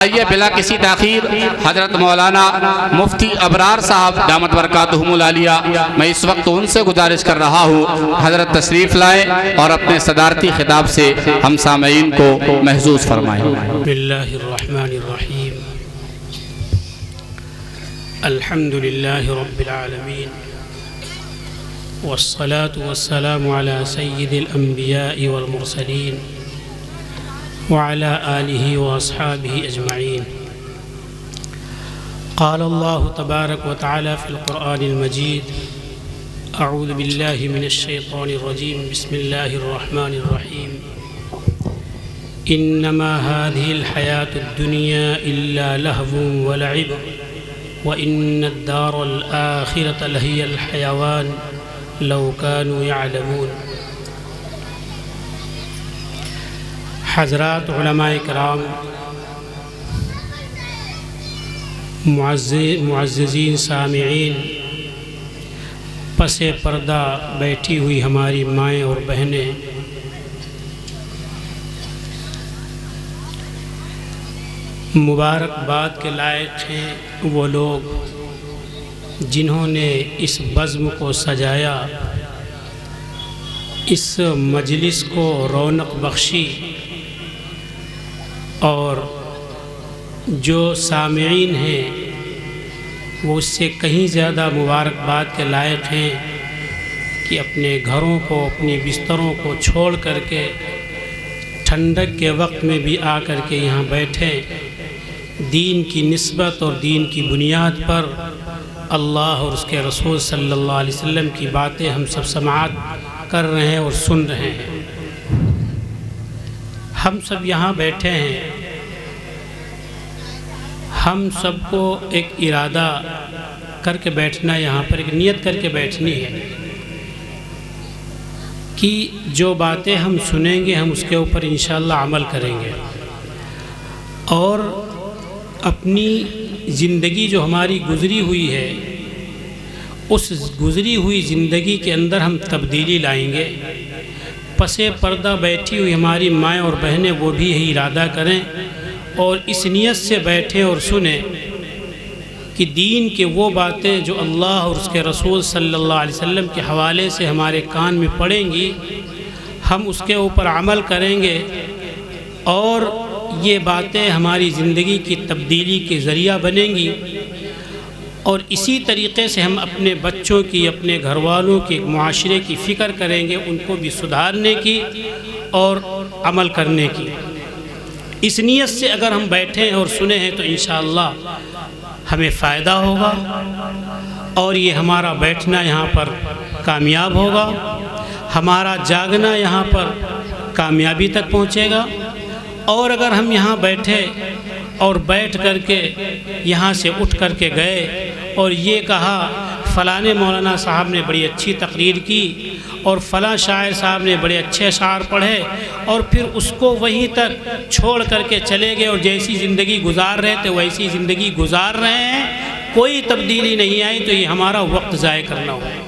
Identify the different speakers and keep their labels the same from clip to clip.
Speaker 1: آئیے بلا کسی تاخیر حضرت مولانا مفتی ابرار صاحب دامت برکاتہم العالیہ، میں اس وقت ان سے گزارش کر رہا ہوں حضرت تشریف لائیں اور اپنے صدارتی خطاب سے ہم سامعین کو محظوظ فرمائیں۔
Speaker 2: بسم اللہ الرحمن الرحیم، الحمد للہ رب العالمین، والصلاة والسلام علی سید الانبیاء والمرسلین وعلى آله وأصحابه أجمعين۔ قال الله تبارك وتعالى في القرآن المجيد: أعوذ بالله من الشيطان الرجيم، بسم الله الرحمن الرحيم، إنما هذه الحياة الدنيا إلا لهو ولعب وإن الدار الآخرة لهي الحيوان لو كانوا يعلمون۔ حضرات علماء کرام، معززین سامعین، پس پردہ بیٹھی ہوئی ہماری مائیں اور بہنیں، مبارکباد کے لائق ہیں وہ لوگ جنہوں نے اس بزم کو سجایا، اس مجلس کو رونق بخشی، اور جو سامعین ہیں وہ اس سے کہیں زیادہ مبارکباد کے لائق ہیں کہ اپنے گھروں کو، اپنے بستروں کو چھوڑ کر کے ٹھنڈک کے وقت میں بھی آ کر کے یہاں بیٹھیں، دین کی نسبت اور دین کی بنیاد پر اللہ اور اس کے رسول صلی اللہ علیہ وسلم کی باتیں ہم سب سماعت کر رہے ہیں اور سن رہے ہیں۔ ہم سب یہاں بیٹھے ہیں، ہم سب کو ایک ارادہ کر کے بیٹھنا، یہاں پر ایک نیت کر کے بیٹھنی ہے کہ جو باتیں ہم سنیں گے ہم اس کے اوپر انشاءاللہ عمل کریں گے، اور اپنی زندگی جو ہماری گزری ہوئی ہے اس گزری ہوئی زندگی کے اندر ہم تبدیلی لائیں گے۔ پس پردہ بیٹھی ہوئی ہماری مائیں اور بہنیں وہ بھی یہی ارادہ کریں اور اس نیت سے بیٹھیں اور سنیں کہ دین کے وہ باتیں جو اللہ اور اس کے رسول صلی اللہ علیہ وسلم کے حوالے سے ہمارے کان میں پڑیں گی، ہم اس کے اوپر عمل کریں گے، اور یہ باتیں ہماری زندگی کی تبدیلی کے ذریعہ بنیں گی، اور اسی طریقے سے ہم اپنے بچوں کی، اپنے گھر والوں کی، معاشرے کی فکر کریں گے، ان کو بھی سدھارنے کی اور عمل کرنے کی۔ اس نیت سے اگر ہم بیٹھیں اور سنیں ہیں تو انشاءاللہ ہمیں فائدہ ہوگا، اور یہ ہمارا بیٹھنا یہاں پر کامیاب ہوگا، ہمارا جاگنا یہاں پر کامیابی تک پہنچے گا۔ اور اگر ہم یہاں بیٹھے اور بیٹھ کر کے یہاں سے اٹھ کر کے گئے اور یہ کہا فلاں مولانا صاحب نے بڑی اچھی تقریر کی اور فلاں شاعر صاحب نے بڑے اچھے اشعار پڑھے، اور پھر اس کو وہیں تک چھوڑ کر کے چلے گئے اور جیسی زندگی گزار رہے تھے ویسی زندگی گزار رہے ہیں، کوئی تبدیلی نہیں آئی، تو یہ ہمارا وقت ضائع کرنا ہوگا۔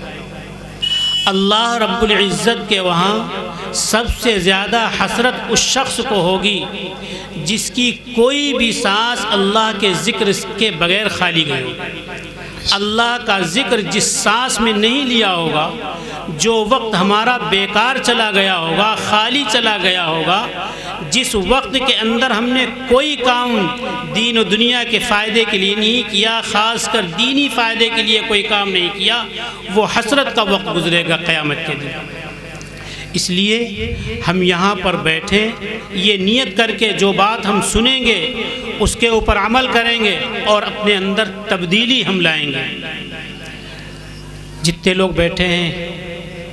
Speaker 2: اللہ رب العزت کے وہاں سب سے زیادہ حسرت اس شخص کو ہوگی جس کی کوئی بھی سانس اللہ کے ذکر کے بغیر خالی گئی ہوگی۔ اللہ کا ذکر جس سانس میں نہیں لیا ہوگا، جو وقت ہمارا بیکار چلا گیا ہوگا، خالی چلا گیا ہوگا، جس وقت کے اندر ہم نے کوئی کام دین و دنیا کے فائدے کے لیے نہیں کیا، خاص کر دینی فائدے کے لیے کوئی کام نہیں کیا، وہ حسرت کا وقت گزرے گا قیامت کے دن۔ اس لیے ہم یہاں پر بیٹھے یہ نیت کر کے جو بات ہم سنیں گے اس کے اوپر عمل کریں گے اور اپنے اندر تبدیلی ہم لائیں گے۔ جتنے لوگ بیٹھے ہیں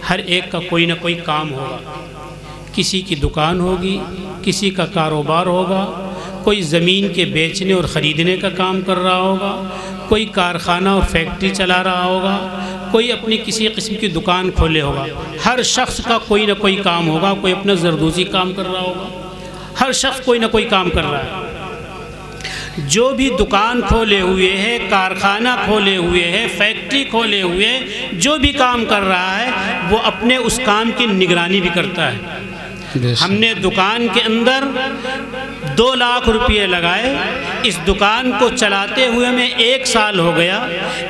Speaker 2: ہر ایک کا کوئی نہ کوئی کام ہوگا، کسی کی دکان ہوگی، کسی کا کاروبار ہوگا، کوئی زمین کے بیچنے اور خریدنے کا کام کر رہا ہوگا، کوئی کارخانہ اور فیکٹری چلا رہا ہوگا، کوئی اپنی کسی قسم کی دکان کھولے ہوگا۔ ہر شخص کا کوئی نہ کوئی کام ہوگا، کوئی اپنا زردوزی کام کر رہا ہوگا، ہر شخص کوئی نہ کوئی کام کر رہا ہے۔ جو بھی دکان کھولے ہوئے ہے، کارخانہ کھولے ہوئے ہے، فیکٹری کھولے ہوئے، جو بھی کام کر رہا ہے وہ اپنے اس کام کی نگرانی بھی کرتا ہے۔ ہم نے دکان کے اندر 2 لاکھ روپے لگائے اس دکان کو چلاتے ہوئے ہمیں 1 سال ہو گیا،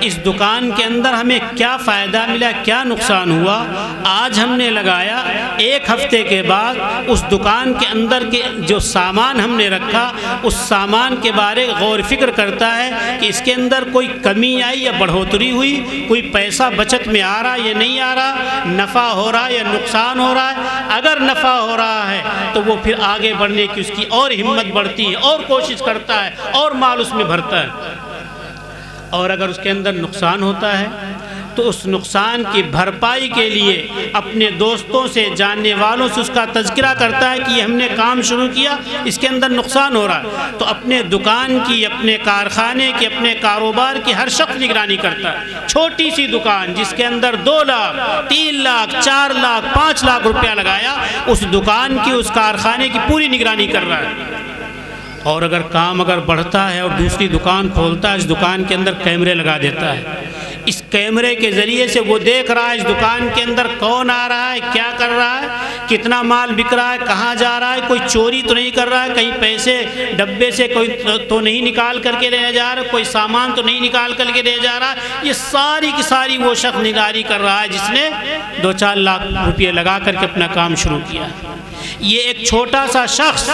Speaker 2: اس دکان کے اندر ہمیں کیا فائدہ ملا، کیا نقصان ہوا۔ آج ہم نے لگایا، 1 ہفتے کے بعد اس دکان کے اندر کے جو سامان ہم نے رکھا، اس سامان کے بارے غور فکر کرتا ہے کہ اس کے اندر کوئی کمی آئی یا بڑھوتری ہوئی، کوئی پیسہ بچت میں آ رہا یا نہیں آ رہا، نفع ہو رہا یا نقصان ہو رہا ہے۔ اگر نفع ہو رہا ہے تو وہ پھر آگے بڑھنے کی اس کی اور ہمت بڑھتی ہے، اور کوشش کرتا ہے، اور مال اس میں بھرتا ہے۔ اور اگر اس کے اندر نقصان ہوتا ہے تو اس نقصان کی بھرپائی کے لیے اپنے دوستوں سے، جاننے والوں سے اس کا تذکرہ کرتا ہے کہ یہ ہم نے کام شروع کیا، اس کے اندر نقصان ہو رہا ہے، تو اپنے دکان کی، اپنے کارخانے کی، اپنے کاروبار کی ہر شخص نگرانی کرتا ہے۔ چھوٹی سی دکان جس کے اندر 2 لاکھ، 3 لاکھ، 4 لاکھ، 5 لاکھ روپیہ لگایا، اس دکان کی، اس کارخانے کی پوری نگرانی کر رہا ہے۔ اور اگر کام بڑھتا ہے اور دوسری دکان کھولتا ہے، اس دکان کے اندر کیمرے لگا دیتا ہے۔ اس کیمرے کے ذریعے سے وہ دیکھ رہا ہے اس دکان کے اندر کون آ رہا ہے، کیا کر رہا ہے، کتنا مال بک رہا ہے، کہاں جا رہا ہے، کوئی چوری تو نہیں کر رہا ہے، کہیں پیسے ڈبے سے کوئی تو نہیں نکال کر کے لے جا رہا ہے، کوئی سامان تو نہیں نکال کر کے لے جا رہا ہے۔ یہ ساری کی ساری وہ شخص نگرانی کر رہا ہے جس نے 2-4 لاکھ روپے لگا کر کے اپنا کام شروع کیا۔ یہ ایک چھوٹا سا شخص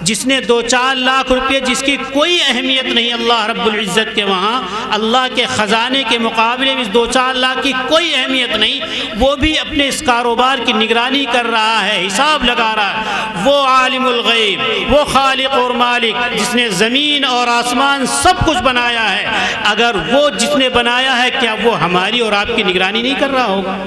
Speaker 2: جس نے 2-4 لاکھ روپے، جس کی کوئی اہمیت نہیں اللہ رب العزت کے وہاں، اللہ کے خزانے کے مقابلے میں اس 2-4 لاکھ کی کوئی اہمیت نہیں، وہ بھی اپنے اس کاروبار کی نگرانی کر رہا ہے، حساب لگا رہا ہے۔ وہ عالم الغیب، وہ خالق اور مالک جس نے زمین اور آسمان سب کچھ بنایا ہے، اگر وہ جس نے بنایا ہے، کیا وہ ہماری اور آپ کی نگرانی نہیں کر رہا ہوگا؟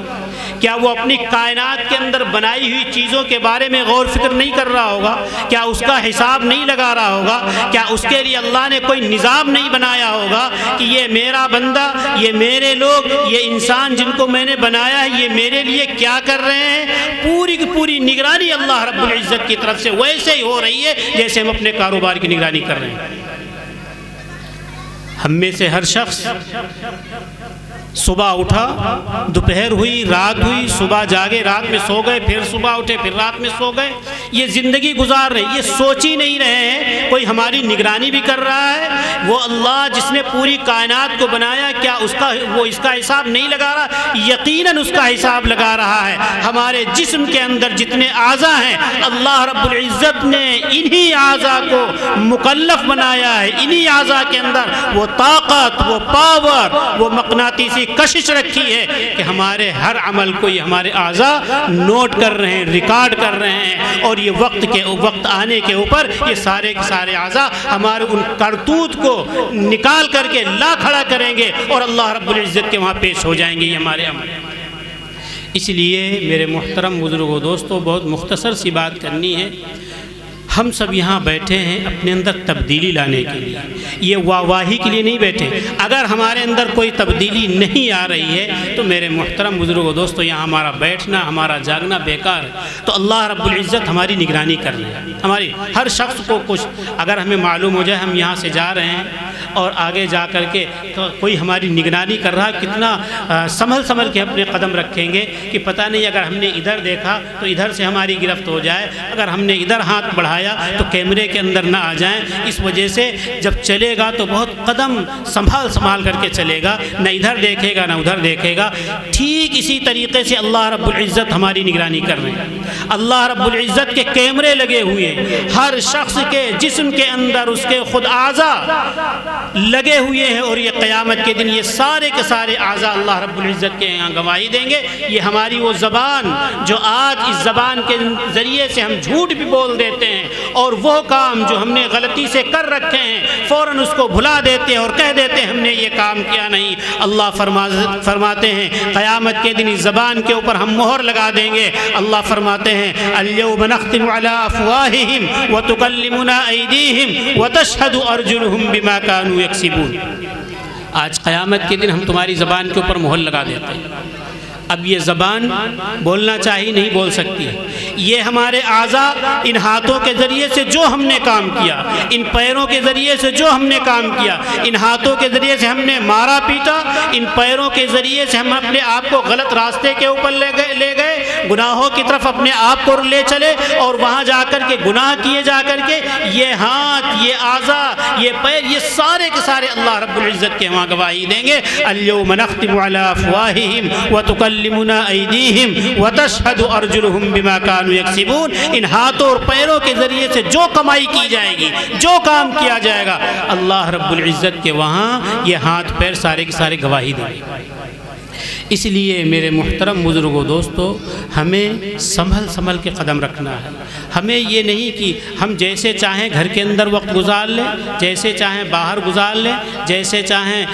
Speaker 2: کیا وہ اپنی کائنات کے اندر بنائی ہوئی چیزوں کے بارے میں غور فکر نہیں کر رہا ہوگا؟ کیا اس کا حساب نہیں لگا رہا ہوگا؟ کیا اس کے لیے اللہ نے کوئی نظام نہیں بنایا ہوگا کہ یہ میرا بندہ، یہ میرے لوگ، یہ انسان جن کو میں نے بنایا ہے، یہ میرے لیے کیا کر رہے ہیں؟ پوری کی پوری نگرانی اللہ رب العزت کی طرف سے ویسے ہی ہو رہی ہے جیسے ہم اپنے کاروبار کی نگرانی کر رہے ہیں۔ ہم میں سے ہر شخص صبح اٹھا، دوپہر ہوئی، رات ہوئی، صبح جاگے، رات میں سو گئے، پھر صبح اٹھے، پھر رات میں سو گئے، یہ زندگی گزار رہے ہیں۔ یہ سوچ ہی نہیں رہے ہیں کوئی ہماری نگرانی بھی کر رہا ہے۔ وہ اللہ جس نے پوری کائنات کو بنایا، کیا وہ اس کا حساب نہیں لگا رہا؟ یقیناً اس کا حساب لگا رہا ہے۔ ہمارے جسم کے اندر جتنے اعضاء ہیں، اللہ رب العزت نے انہی اعضاء کو مکلف بنایا ہے، انہی اعضاء کے اندر وہ طاقت، وہ پاور، وہ مقناطیسی کشش رکھی ہے کہ ہمارے ہر عمل کو یہ ہمارے اعضاء نوٹ کر رہے ہیں، ریکارڈ کر رہے ہیں، اور یہ وقت آنے کے اوپر یہ سارے کے سارے اعضاء ہمارے ان کرتوت کو نکال کر کے لا کھڑا کریں گے اور اللہ رب العزت کے وہاں پیش ہو جائیں گے یہ ہمارے عمل۔ اس لیے میرے محترم بزرگوں، دوستوں، بہت مختصر سی بات کرنی ہے۔ ہم سب یہاں بیٹھے ہیں اپنے اندر تبدیلی لانے کے لیے، یہ واہی کے لیے نہیں بیٹھے۔ اگر ہمارے اندر کوئی تبدیلی نہیں آ رہی ہے تو میرے محترم بزرگوں، دوستوں، یہاں ہمارا بیٹھنا، ہمارا جاگنا بیکار ہے۔ تو اللہ رب العزت ہماری نگرانی کر رہی ہے۔ ہماری ہر شخص کو کچھ اگر ہمیں معلوم ہو جائے ہم یہاں سے جا رہے ہیں اور آگے جا کر کے کوئی ہماری نگرانی کر رہا ہے، کتنا سنبھل کے اپنے قدم رکھیں گے کہ پتہ نہیں اگر ہم نے ادھر دیکھا تو ادھر سے ہماری گرفت ہو جائے، اگر ہم نے ادھر ہاتھ بڑھایا تو کیمرے کے اندر نہ آ جائیں۔ اس وجہ سے جب چلے گا تو بہت قدم سنبھال کر کے چلے گا، نہ ادھر دیکھے گا نہ ادھر دیکھے گا۔ ٹھیک اسی طریقے سے اللہ رب العزت ہماری نگرانی کر رہے ہیں۔ اللہ رب العزت کے کیمرے لگے ہوئے ہیں، ہر شخص کے جسم کے اندر اس کے خود اعضاء لگے ہوئے ہیں، اور یہ قیامت کے دن یہ سارے کے سارے اعضاء اللہ رب العزت کے یہاں گواہی دیں گے۔ یہ ہماری وہ زبان جو آج اس زبان کے ذریعے سے ہم جھوٹ بھی بول دیتے ہیں، اور وہ کام جو ہم نے غلطی سے کر رکھے ہیں فوراً اس کو بھلا دیتے ہیں اور کہہ دیتے ہیں ہم نے یہ کام کیا نہیں۔ اللہ فرماتے ہیں قیامت کے دن اس زبان کے اوپر ہم مہر لگا دیں گے۔ اللہ فرماتے ہیں اليوم نختم على افواههم وتكلمنا ايديهم وتشهد ارجلهم بما كانوا يكسبون۔ آج قیامت کے دن ہم تمہاری زبان کے اوپر مہر لگا دیتے ہیں۔ اب یہ زبان بولنا چاہیے نہیں بول سکتی ہے، یہ ہمارے اعضاء، ان ہاتھوں کے ذریعے سے جو ہم نے کام کیا، ان پیروں کے ذریعے سے جو ہم نے کام کیا، ان ہاتھوں کے ذریعے سے ہم نے مارا پیٹا، ان پیروں کے ذریعے سے ہم اپنے آپ کو غلط راستے کے اوپر لے گئے، گناہوں کی طرف اپنے آپ کو لے چلے، اور وہاں جا کر کے گناہ کیے جا کر کے یہ ہاتھ، یہ اعضاء، یہ پیر، یہ سارے کے سارے اللہ رب العزت کے وہاں گواہی دیں گے۔ اليوم نختم على افواہہم وتکلمنا ایدیہم وتشہد ارجلہم بما كانوا یکسبون۔ ان ہاتھوں اور پیروں کے ذریعے سے جو کمائی کی جائے گی، جو کام کیا جائے گا، اللہ رب العزت کے وہاں یہ ہاتھ پیر سارے کے سارے گواہی دیں گے۔ اس لیے میرے محترم بزرگوں، دوستو، ہمیں سنبھل کے قدم رکھنا ہے۔ ہمیں یہ نہیں کہ ہم جیسے چاہیں گھر کے اندر وقت گزار لیں، جیسے چاہیں باہر گزار لیں، جیسے چاہیں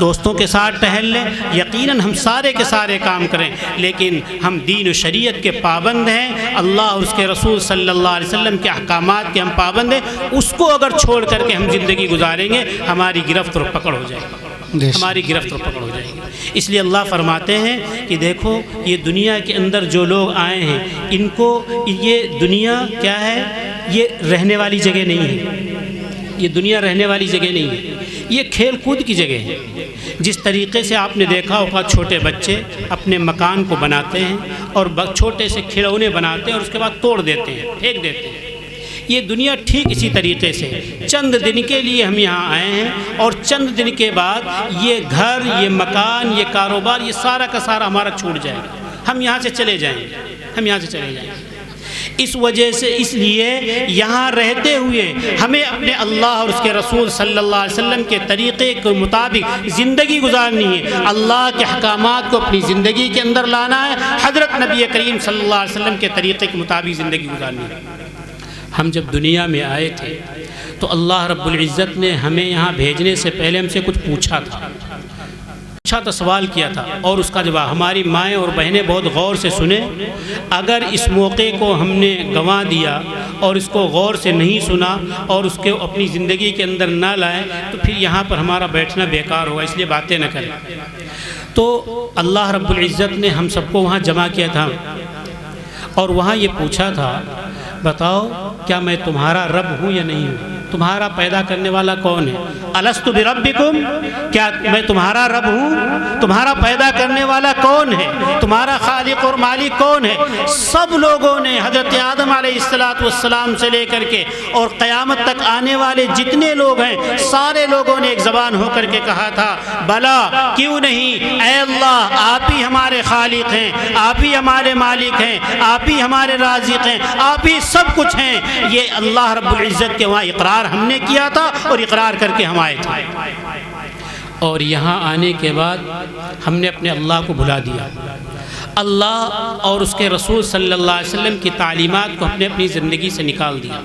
Speaker 2: دوستوں کے ساتھ ٹہل لیں۔ یقیناً ہم سارے کے سارے کام کریں، لیکن ہم دین و شریعت کے پابند ہیں، اللہ اور اس کے رسول صلی اللہ علیہ وسلم کے احکامات کے ہم پابند ہیں۔ اس کو اگر چھوڑ کر کے ہم زندگی گزاریں گے، ہماری گرفت اور پکڑ ہو جائے گی، ہماری گرفت اور پکڑ ہو جائے گی۔ اس لیے اللہ فرماتے ہیں کہ دیکھو، یہ دنیا کے اندر جو لوگ آئے ہیں، ان کو یہ دنیا کیا ہے؟ یہ رہنے والی جگہ نہیں ہے، یہ دنیا رہنے والی جگہ نہیں ہے، یہ کھیل کود کی جگہ ہے۔ جس طریقے سے آپ نے دیکھا ہوگا، چھوٹے بچے اپنے مکان کو بناتے ہیں اور چھوٹے سے کھلونے بناتے ہیں اور اس کے بعد توڑ دیتے ہیں، پھینک دیتے ہیں۔ یہ دنیا ٹھیک اسی طریقے سے چند دن کے لیے ہم یہاں آئے ہیں، اور چند دن کے بعد یہ گھر، یہ مکان، یہ کاروبار، یہ سارا کا سارا ہمارا چھوٹ جائے گا، ہم یہاں سے چلے جائیں گے، ہم یہاں سے چلے جائیں گے۔ اس وجہ سے، اس لیے یہاں رہتے ہوئے ہمیں اپنے اللہ اور اس کے رسول صلی اللہ علیہ وسلم کے طریقے کے مطابق زندگی گزارنی ہے، اللہ کے احکامات کو اپنی زندگی کے اندر لانا ہے، حضرت نبی کریم صلی اللہ علیہ وسلم کے طریقے کے مطابق زندگی گزارنی ہے۔ ہم جب دنیا میں آئے تھے تو اللہ رب العزت نے ہمیں یہاں بھیجنے سے پہلے ہم سے کچھ پوچھا تھا، سوال کیا تھا، اور اس کا جواب ہماری مائیں اور بہنیں بہت غور سے سنیں۔ اگر اس موقع کو ہم نے گنوا دیا اور اس کو غور سے نہیں سنا اور اس کو اپنی زندگی کے اندر نہ لائے، تو پھر یہاں پر ہمارا بیٹھنا بیکار ہوگا، اس لیے باتیں نہ کریں۔ تو اللہ رب العزت نے ہم سب کو وہاں جمع کیا تھا اور وہاں یہ پوچھا تھا، بتاؤ کیا میں تمہارا رب ہوں یا نہیں ہوں؟ تمہارا پیدا کرنے والا کون ہے؟ الست بربکم، کیا میں تمہارا رب ہوں؟ تمہارا پیدا کرنے والا کون ہے؟ تمہارا خالق اور مالک کون ہے؟ سب لوگوں نے حضرت آدم علیہ السلام سے لے کر کے اور قیامت تک آنے والے جتنے لوگ ہیں، سارے لوگوں نے ایک زبان ہو کر کے کہا تھا، بلا، کیوں نہیں، اے اللہ، آپ ہی ہمارے خالق ہیں، آپ ہی ہمارے مالک ہیں، آپ ہی ہمارے رازق ہیں، آپ ہی سب کچھ ہیں۔ یہ اللہ رب العزت کے وہاں اقرار ہم نے کیا تھا اور اقرار کر کے ہم آئے تھے، اور یہاں آنے کے بعد ہم نے اپنے اللہ کو بھلا دیا۔ اللہ اور اس کے رسول صلی اللہ علیہ وسلم کی تعلیمات کو ہم نے اپنی زندگی سے نکال دیا،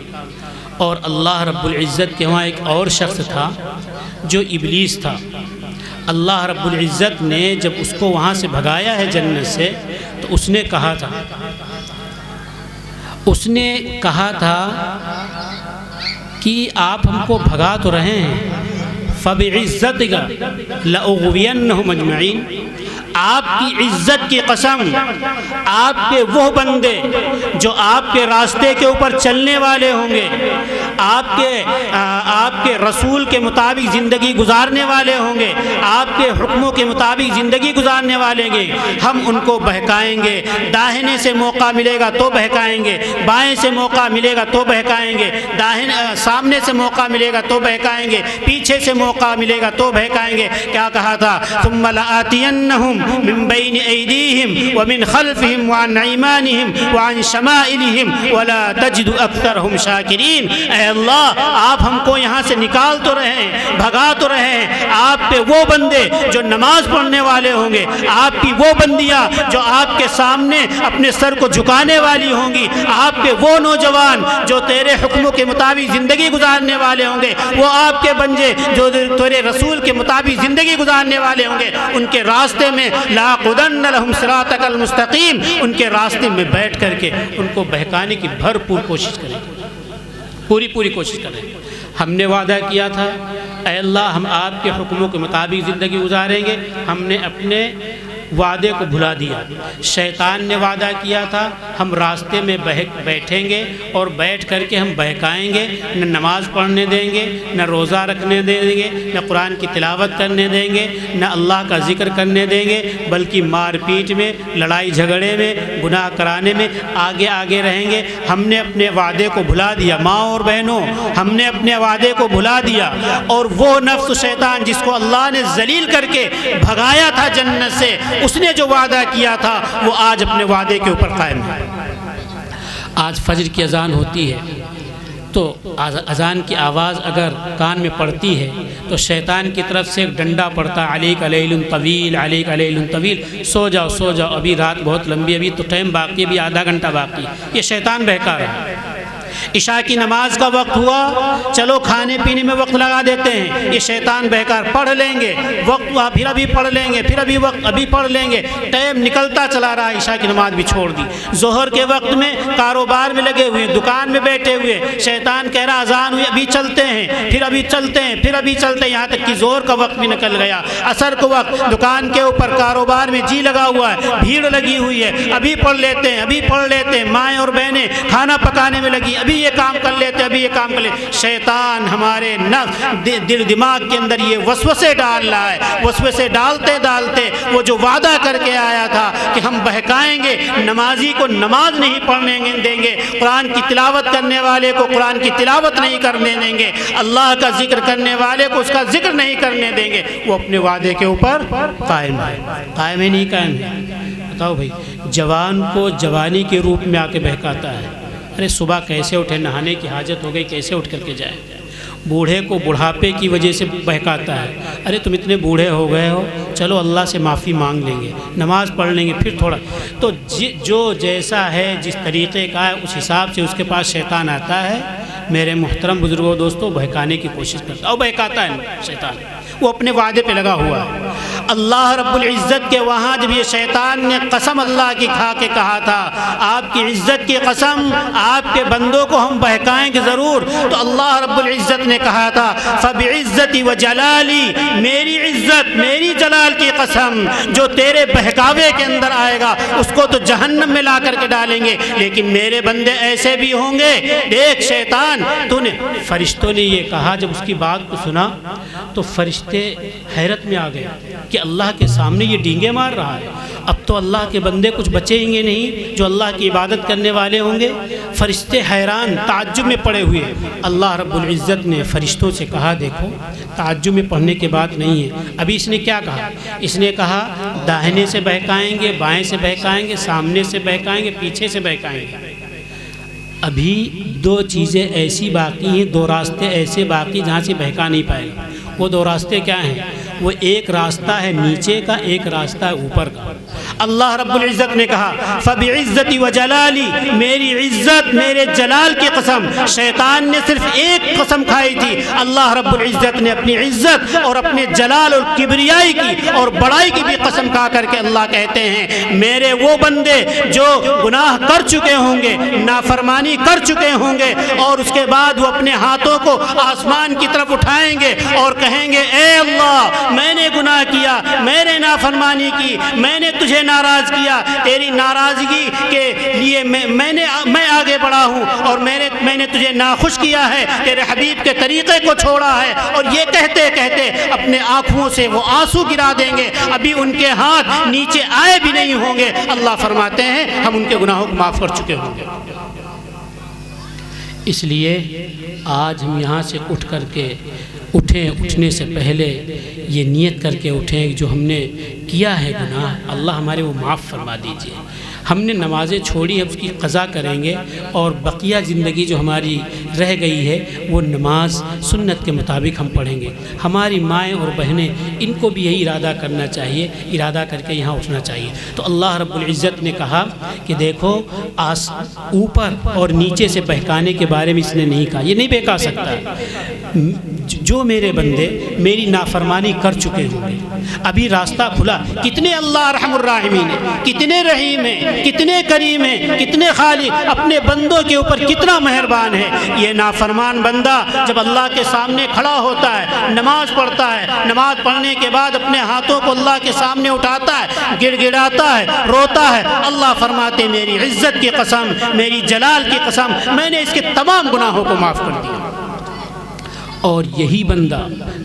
Speaker 2: اور اللہ رب العزت کے وہاں ایک اور شخص تھا جو ابلیس تھا۔ اللہ رب العزت نے جب اس کو وہاں سے بھگایا ہے جنت سے، تو اس نے کہا تھا کہ آپ ہم کو بھگا تو رہے ہیں، فَبِعِزَّتِكَ لَأُغْوِيَنَّهُمْ أَجْمَعِينَ، آپ کی عزت کی قسم، آپ کے وہ بندے جو آپ کے راستے کے اوپر چلنے والے ہوں گے، آپ کے رسول کے مطابق زندگی گزارنے والے ہوں گے، آپ کے حکموں کے مطابق زندگی گزارنے والے گے، ہم ان کو بہکائیں گے۔ داہنے سے موقع ملے گا تو بہکائیں گے، بائیں سے موقع ملے گا تو بہکائیں گے، سامنے سے موقع ملے گا تو بہکائیں گے، پیچھے سے موقع ملے گا تو بہکائیں گے۔ کیا کہا تھا؟ ثم لآتینہم من بین ایدیہم ومن خلفہم وعن ایمانہم وعن شمائلہم ولا تجد اکثرہم شاکرین۔ اے اللہ، آپ ہم کو یہاں سے نکال تو رہے ہیں، بھگا تو رہے ہیں، آپ پہ وہ بندے جو نماز پڑھنے والے ہوں گے، آپ کی وہ بندیاں جو آپ کے سامنے اپنے سر کو جھکانے والی ہوں گی، آپ کے وہ نوجوان جو تیرے حکموں کے مطابق زندگی گزارنے والے ہوں گے، وہ آپ کے بنجے جو تیرے رسول کے مطابق زندگی گزارنے والے ہوں گے، ان کے راستے میں لَأَقْعُدَنَّ لَهُمْ صِرَاطَكَ الْمُسْتَقِيمَ، ان کے راستے میں بیٹھ کر کے ان کو بہکانے کی بھرپور کوشش کریں، پوری کوشش کریں۔ ہم نے وعدہ کیا تھا، اے اللہ، ہم آپ کے حکموں کے مطابق زندگی گزاریں گے۔ ہم نے اپنے وعدے کو بھلا دیا۔ شیطان نے وعدہ کیا تھا ہم راستے میں بیٹھیں گے اور بیٹھ کر کے ہم بہکائیں گے، نہ نماز پڑھنے دیں گے، نہ روزہ رکھنے دیں گے، نہ قرآن کی تلاوت کرنے دیں گے، نہ اللہ کا ذکر کرنے دیں گے، بلکہ مار پیٹ میں، لڑائی جھگڑے میں، گناہ کرانے میں آگے آگے رہیں گے۔ ہم نے اپنے وعدے کو بھلا دیا ماں اور بہنوں، ہم نے اپنے وعدے کو بھلا دیا، اور وہ نفس شیطان جس کو اللہ نے ذلیل کر کے بھگایا تھا جنت سے، اس نے جو وعدہ کیا تھا وہ آج اپنے وعدے کے اوپر قائم ہے۔ آج فجر کی اذان ہوتی ہے تو اذان کی آواز اگر کان میں پڑتی ہے تو شیطان کی طرف سے ایک ڈنڈا پڑتا، علیک لیل طویل، علیک لیل طویل، سو جاؤ سو جاؤ، ابھی رات بہت لمبی، ابھی تو ٹائم باقی، ابھی آدھا گھنٹہ باقی۔ یہ شیطان بہکا رہا ہے۔ عشاء کی نماز کا وقت ہوا، چلو کھانے پینے میں وقت لگا دیتے ہیں، یہ شیطان بہکار، پڑھ لیں گے وقت ہوا، پھر ابھی پڑھ لیں گے، پھر ابھی وقت ابھی پڑھ لیں گے، ٹائم نکلتا چلا رہا، عشاء کی نماز بھی چھوڑ دی۔ ظہر کے وقت میں کاروبار میں لگے ہوئے، دکان میں بیٹھے ہوئے، شیطان کہہ رہا اذان ہوئی ابھی چلتے ہیں، پھر ابھی چلتے ہیں، پھر ابھی چلتے ہیں، یہاں تک کہ ظہر کا وقت بھی نکل گیا۔ عصر کو وقت، دکان کے اوپر کاروبار میں جی لگا ہوا ہے، بھیڑ لگی ہوئی ہے، ابھی پڑھ لیتے ہیں، ابھی پڑھ لیتے ہیں، مائیں اور بہنیں کھانا پکانے میں لگی، ابھی یہ کام کر لیتے، ابھی یہ کام کر لے۔ شیطان ہمارے دل دماغ کے اندر یہ وسوسے ڈال رہا ہے، وسوسے ڈالتے ڈالتے وہ جو وعدہ کر کے آیا تھا کہ ہم بہکائیں گے، نمازی کو نماز نہیں پڑھنے دیں گے، قرآن کی تلاوت کرنے والے کو قرآن کی تلاوت نہیں کرنے دیں گے، اللہ کا ذکر کرنے والے کو اس کا ذکر نہیں کرنے دیں گے، وہ اپنے وعدے کے اوپر قائم ہے۔ قائم ہے نہیں قائم ہے؟ بتاؤ بھائی، جوان کو جوانی کے روپ میں آ کے بہکاتا ہے، ارے صبح کیسے اٹھے، نہانے کی حاجت ہو گئی کیسے اٹھ کر کے جائے۔ بوڑھے کو بڑھاپے کی وجہ سے بہکاتا ہے، ارے تم اتنے بوڑھے ہو گئے ہو، چلو اللہ سے معافی مانگ لیں گے، نماز پڑھ لیں گے، پھر تھوڑا۔ تو جو جیسا ہے، جس طریقے کا ہے، اس حساب سے اس کے پاس شیطان آتا ہے۔ میرے محترم بزرگوں دوستوں، بہکانے کی کوشش کرتا ہے اور بہکاتا ہے شیطان، وہ اپنے وعدے پہ لگا ہوا ہے۔ اللہ رب العزت کے وہاں جب یہ شیطان نے قسم اللہ کی کھا کے کہا تھا، آپ کی عزت کی قسم، آپ کے بندوں کو ہم بہکائیں گے ضرور، تو اللہ رب العزت نے کہا تھا فَبِعِزَّتِي وَجَلَالِي، میری عزت میری جلال کی قسم، جو تیرے بہکاوے کے اندر آئے گا اس کو تو جہنم میں لا کر کے ڈالیں گے، لیکن میرے بندے ایسے بھی ہوں گے۔ دیکھ شیطان، تو نے فرشتوں نے یہ کہا، جب اس کی بات کو سنا تو فرشتے حیرت میں آ گئے کہ اللہ کے سامنے یہ ڈینگے مار رہا ہے، اب تو اللہ کے بندے کچھ بچیں گے نہیں جو اللہ کی عبادت کرنے والے ہوں گے۔ فرشتے حیران تعجب میں پڑے ہوئے۔ اللہ رب العزت نے فرشتوں سے کہا، دیکھو تعجب میں پڑھنے کے بات نہیں ہے، ابھی اس نے کیا کہا؟ اس نے کہا داہنے سے بہکائیں گے، بائیں سے بہکائیں گے، سامنے سے بہکائیں گے، پیچھے سے بہکائیں گے۔ ابھی دو چیزیں ایسی باقی ہیں، دو راستے ایسے باقی جہاں سے بہکا نہیں پائے گا۔ وہ دو راستے کیا ہیں؟ وہ ایک راستہ ہے نیچے کا، ایک راستہ ہے اوپر کا۔ اللہ رب العزت نے کہا فَبِعِزَّتِي وَجَلَالِي، میری عزت میرے جلال کی قسم۔ شیطان نے صرف ایک قسم کھائی تھی، اللہ رب العزت نے اپنی عزت اور اپنے جلال اور کبریائی کی اور بڑائی کی بھی قسم کھا کر کے اللہ کہتے ہیں میرے وہ بندے جو گناہ کر چکے ہوں گے، نافرمانی کر چکے ہوں گے، اور اس کے بعد وہ اپنے ہاتھوں کو آسمان کی طرف اٹھائیں گے اور کہیں گے اے اللہ میں نے گناہ کیا، میں نے نافرمانی کی، میں نے تجھے ناراض کیا، تیری ناراضگی کے لیے میں آگے بڑھا ہوں، اور میں نے تجھے ناخوش کیا ہے، تیرے حبیب کے طریقے کو چھوڑا ہے۔ اور یہ کہتے کہتے اپنے آنکھوں سے وہ آنسو گرا دیں گے، ابھی ان کے ہاتھ نیچے آئے بھی نہیں ہوں گے۔ اللہ فرماتے ہیں ہم ان کے گناہوں کو معاف کر چکے ہوں گے۔ اس لیے آج ہم یہاں سے اٹھ کر کے اٹھنے سے پہلے یہ نیت کر کے اٹھیں جو ہم نے کیا ہے گناہ، اللہ ہمارے وہ معاف فرما دیجئے۔ ہم نے نمازیں چھوڑی، ہم اس کی قضا کریں گے، اور بقیہ زندگی جو ہماری رہ گئی ہے وہ نماز سنت کے مطابق ہم پڑھیں گے۔ ہماری مائیں اور بہنیں ان کو بھی یہی ارادہ کرنا چاہیے، ارادہ کر کے یہاں اٹھنا چاہیے۔ تو اللہ رب العزت نے کہا کہ دیکھو اوپر اور نیچے سے بہکانے کے بارے میں اس نے نہیں کہا، یہ نہیں بہکا سکتا۔ جو میرے بندے میری نافرمانی کر چکے ہوں گے، ابھی راستہ کھلا۔ کتنے اللہ ارحم الراحمین ہیں، کتنے رحیم ہیں، کتنے کریم ہیں، کتنے خالق، اپنے بندوں کے اوپر کتنا مہربان ہے۔ یہ نافرمان بندہ جب اللہ کے سامنے کھڑا ہوتا ہے، نماز پڑھتا ہے، نماز پڑھنے کے بعد اپنے ہاتھوں کو اللہ کے سامنے اٹھاتا ہے، گڑ گڑاتا ہے، روتا ہے، اللہ فرماتے میری عزت کی قسم، میری جلال کی قسم، میں نے اس کے تمام گناہوں کو معاف کر دیا۔ اور یہی بندہ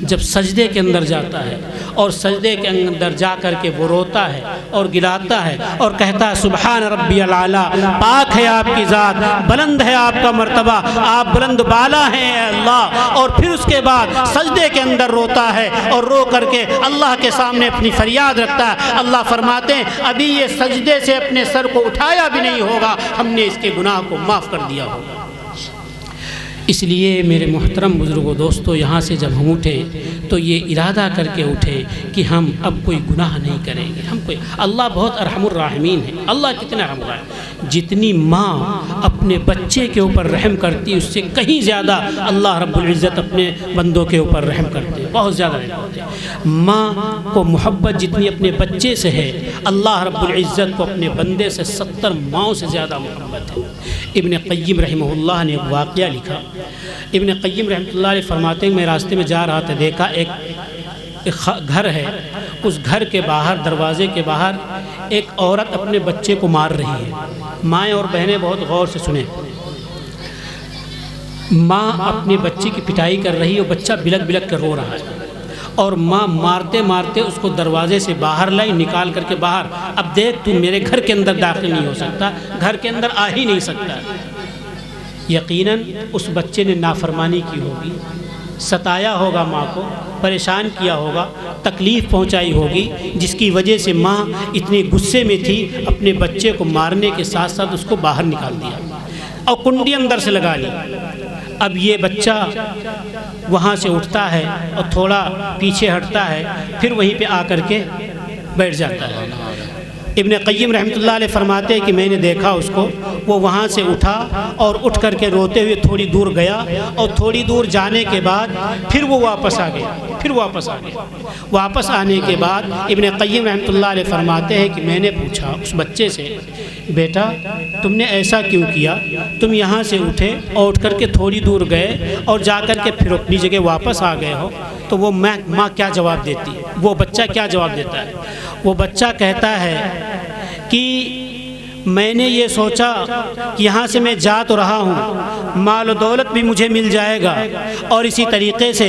Speaker 2: جب سجدے کے اندر جاتا ہے اور سجدے کے اندر جا کر کے وہ روتا ہے اور گلاتا ہے اور کہتا ہے سبحان ربی العالی، پاک ہے آپ کی ذات، بلند ہے آپ کا مرتبہ، آپ بلند بالا ہیں اے اللہ، اور پھر اس کے بعد سجدے کے اندر روتا ہے اور رو کر کے اللہ کے سامنے اپنی فریاد رکھتا ہے، اللہ فرماتے ہیں ابھی یہ سجدے سے اپنے سر کو اٹھایا بھی نہیں ہوگا، ہم نے اس کے گناہ کو معاف کر دیا ہوگا۔ اس لیے میرے محترم بزرگوں دوستو، یہاں سے جب ہم اٹھیں تو یہ ارادہ کر کے اٹھیں کہ ہم اب کوئی گناہ نہیں کریں گے، اللہ بہت ارحم الراحمین ہے۔ اللہ کتنا رحم الراحمین، جتنی ماں اپنے بچے کے اوپر رحم کرتی ہے اس سے کہیں زیادہ اللہ رب العزت اپنے بندوں کے اوپر رحم کرتے ہیں، بہت زیادہ رحم کرتے ہیں۔ ماں کو محبت جتنی اپنے بچے سے ہے، اللہ رب العزت کو اپنے بندے سے 70 ماؤں سے زیادہ محبت ہے۔ ابن قیم رحمہ اللہ نے ایک واقعہ لکھا۔ ابن قیم رحمۃ اللہ علیہ فرماتے ہیں میں راستے میں جا رہا تھا، دیکھا ایک گھر ہے، اس گھر کے باہر، دروازے کے باہر ایک عورت اپنے بچے کو مار رہی ہے۔ مائیں اور بہنیں بہت غور سے سنیں، ماں اپنے بچے کی پٹائی کر رہی ہے اور بچہ بلک بلک کر رو رہا ہے، اور ماں مارتے مارتے اس کو دروازے سے باہر لائی، نکال کر کے باہر، اب دیکھ تو میرے گھر کے اندر داخل نہیں ہو سکتا، گھر کے اندر آ ہی نہیں سکتا۔ یقیناً اس بچے نے نافرمانی کی ہوگی، ستایا ہوگا ماں کو، پریشان کیا ہوگا، تکلیف پہنچائی ہوگی، جس کی وجہ سے ماں اتنے غصے میں تھی، اپنے بچے کو مارنے کے ساتھ ساتھ اس کو باہر نکال دیا اور کنڈی اندر سے لگا لی۔ اب یہ بچہ وہاں سے اٹھتا ہے اور تھوڑا پیچھے ہٹتا ہے، پھر وہیں پہ آ کر کے بیٹھ جاتا ہے۔ ابن قیم رحمۃ اللہ علیہ فرماتے ہیں کہ میں نے دیکھا اس کو، وہ وہاں سے اٹھا اور اٹھ کر کے روتے ہوئے تھوڑی دور گیا، اور تھوڑی دور جانے کے بعد پھر وہ واپس آ گیا۔ واپس آنے کے بعد ابن قیم رحمۃ اللہ علیہ فرماتے ہیں کہ میں نے پوچھا اس بچے سے، بیٹا تم نے ایسا کیوں کیا؟ تم یہاں سے اٹھے اور اٹھ کر کے تھوڑی دور گئے اور جا کر کے پھر اپنی جگہ واپس آ گئے ہو، تو وہ ماں کیا جواب دیتی ہے؟ وہ بچہ کیا جواب دیتا ہے؟ وہ بچہ کہتا ہے کہ میں نے یہ سوچا کہ یہاں سے میں جا تو رہا ہوں، مال و دولت بھی مجھے مل جائے گا، اور اسی طریقے سے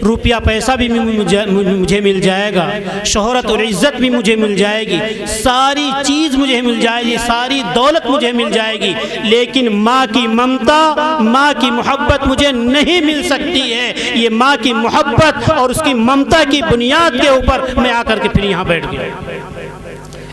Speaker 2: روپیہ پیسہ بھی مجھے مل جائے گا، شہرت اور عزت بھی مجھے مل جائے گی، ساری چیز مجھے مل جائے گی، ساری دولت مجھے مل جائے گی، لیکن ماں کی ممتا، ماں کی محبت مجھے نہیں مل سکتی ہے۔ یہ ماں کی محبت اور اس کی ممتا کی بنیاد کے اوپر میں آ کر کے پھر یہاں بیٹھ گیا۔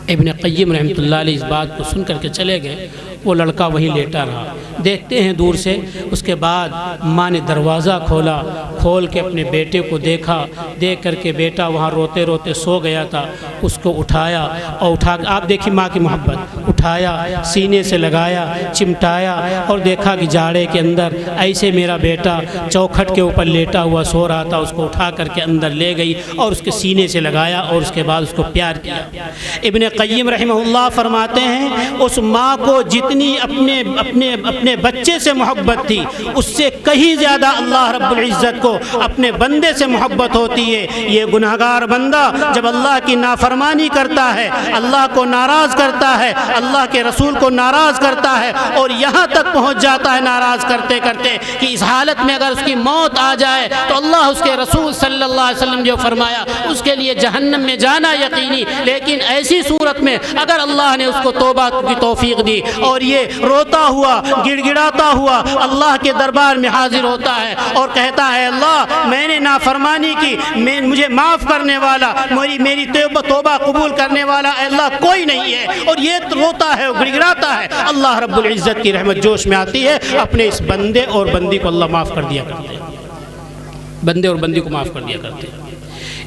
Speaker 2: ابن قیم رحمۃ اللہ علیہ اس بات کو سن کر کے چلے گئے، وہ لڑکا وہیں لیٹا رہا۔ دیکھتے ہیں دور سے، اس کے بعد ماں نے دروازہ کھول کے اپنے بیٹے کو دیکھا، دیکھ کر کے بیٹا وہاں روتے روتے سو گیا تھا، اس کو اٹھایا اور آپ دیکھیں ماں کی محبت، اٹھایا، سینے سے لگایا، چمٹایا، اور دیکھا کہ جاڑے کے اندر ایسے میرا بیٹا چوکھٹ کے اوپر لیٹا ہوا سو رہا تھا، اس کو اٹھا کر کے اندر لے گئی اور اس کے سینے سے لگایا اور اس کے بعد اس کو پیار کیا۔ ابن قیم رحمہ اللہ فرماتے ہیں اس ماں کو جتنی اپنے بچے سے محبت تھی، اس سے کہیں زیادہ اللہ رب العزت کو اپنے بندے سے محبت ہوتی ہے۔ یہ گناہگار بندہ جب اللہ کی نافرمانی کرتا ہے، اللہ کو ناراض کرتا ہے، اللہ کے رسول کو ناراض کرتا ہے، اور یہاں تک پہنچ جاتا ہے ناراض کرتے کرتے کہ اس حالت میں اگر اس کی موت آ جائے تو اللہ اس کے رسول صلی اللہ علیہ وسلم جو فرمایا اس کے لیے جہنم میں جانا یقینی، لیکن ایسی صورت میں اگر اللہ نے اس کو توبہ کی توفیق دی اور یہ روتا ہوا، گڑ گڑاتا ہوا اللہ کے دربار میں حاضر ہوتا ہے اور کہتا ہے اللہ میں نے نافرمانی کی، مجھے معاف کرنے والا، میری توبہ قبول کرنے والا اے اللہ کوئی نہیں ہے، اور یہ روتا ہے، گڑ گڑاتا ہے، اللہ رب العزت کی رحمت جوش میں آتی ہے، اپنے اس بندے اور بندی کو اللہ معاف کر دیا کرتے ہیں، بندے اور بندی کو معاف کر دیا کرتے ہیں۔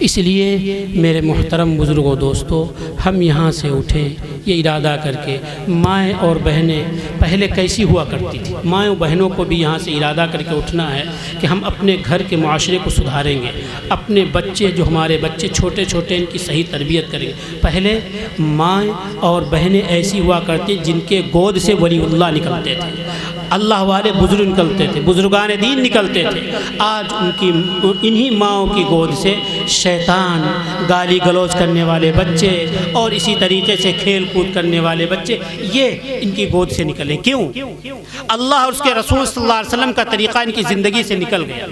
Speaker 2: اس لیے میرے محترم بزرگوں دوستو، ہم یہاں سے اٹھیں یہ ارادہ کر کے، مائیں اور بہنیں پہلے کیسی ہوا کرتی تھی، مائیں و بہنوں کو بھی یہاں سے ارادہ کر کے اٹھنا ہے کہ ہم اپنے گھر کے معاشرے کو سدھاریں گے، اپنے بچے جو ہمارے بچے چھوٹے چھوٹے ان کی صحیح تربیت کریں گے۔ پہلے مائیں اور بہنیں ایسی ہوا کرتی جن کے گود سے ولی اللہ نکلتے تھے، اللہ والے بزرگ نکلتے تھے، بزرگان دین نکلتے تھے۔ آج انہی ماؤں کی گود سے شیطان، گالی گلوچ کرنے والے بچے اور اسی طریقے سے کھیل کود کرنے والے بچے یہ ان کی گود سے نکلے۔ کیوں؟ اللہ اور اس کے رسول صلی اللہ علیہ وسلم کا طریقہ ان کی زندگی سے نکل گیا۔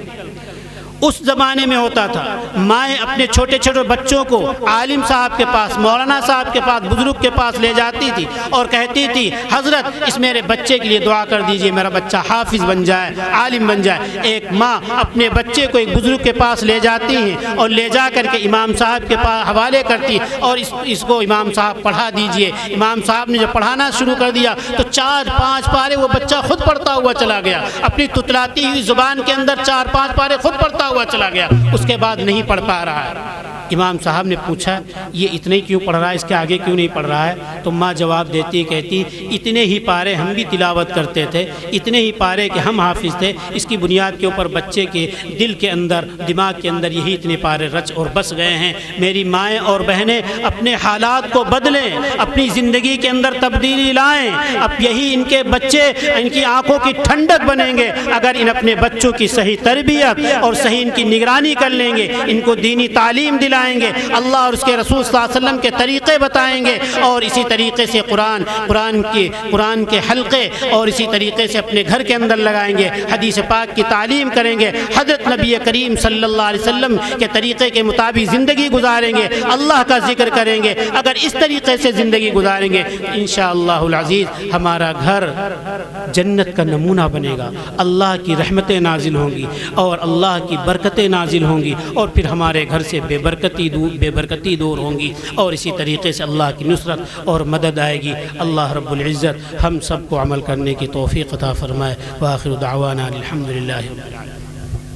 Speaker 2: اس زمانے میں ہوتا تھا مائیں اپنے چھوٹے چھوٹے بچوں کو عالم صاحب کے پاس، مولانا صاحب کے پاس، بزرگ کے پاس لے جاتی تھی اور کہتی تھی حضرت اس میرے بچے کے لیے دعا کر دیجئے، میرا بچہ حافظ بن جائے، عالم بن جائے۔ ایک ماں اپنے بچے کو ایک بزرگ کے پاس لے جاتی ہیں اور لے جا کر کے امام صاحب کے پاس حوالے کرتی اور اس کو امام صاحب پڑھا دیجئے۔ امام صاحب نے جب پڑھانا شروع کر دیا تو 4-5 پارے وہ بچہ خود پڑھتا ہوا چلا گیا، اپنی تتلاتی ہوئی زبان کے اندر 4-5 پارے خود پڑھتا ہوا چلا گیا، اس کے بعد نہیں پڑھ پا رہا ہے۔ امام صاحب نے پوچھا یہ اتنے کیوں پڑھ رہا ہے، اس کے آگے کیوں نہیں پڑھ رہا ہے؟ تو ماں جواب دیتی کہتی اتنے ہی پارے ہم بھی تلاوت کرتے تھے، اتنے ہی پارے کہ ہم حافظ تھے، اس کی بنیاد کے اوپر بچے کے دل کے اندر، دماغ کے اندر یہی اتنے پارے رچ اور بس گئے ہیں۔ میری مائیں اور بہنیں اپنے حالات کو بدلیں، اپنی زندگی کے اندر تبدیلی لائیں۔ اب یہی ان کے بچے ان کی آنکھوں کی ٹھنڈک بنیں گے اگر ان اپنے بچوں کی صحیح تربیت اور صحیح ان کی نگرانی کر لیں گے، ان کو دینی تعلیم دلائیں گے، اللہ اور اس کے رسول صلی اللہ علیہ وسلم کے طریقے بتائیں گے، اور اسی طریقے سے قرآن کے حلقے اور اسی طریقے سے اپنے گھر کے اندر لگائیں گے، حدیث پاک کی تعلیم کریں گے، حضرت نبی کریم صلی اللہ علیہ وسلم کے طریقے کے مطابق زندگی گزاریں گے، اللہ کا ذکر کریں گے۔ اگر اس طریقے سے زندگی گزاریں گے انشاءاللہ العزیز ہمارا گھر جنت کا نمونہ بنے گا، اللہ کی رحمتیں نازل ہوں گی اور اللہ کی برکتیں نازل ہوں گی، اور پھر ہمارے گھر سے بے برکتی دور ہوں گی، اور اسی طریقے سے اللہ کی نصرت اور مدد آئے گی۔ اللہ رب العزت ہم سب کو عمل کرنے کی توفیق عطا فرمائے۔ وآخر دعوانا الحمدللہ رب العالمین۔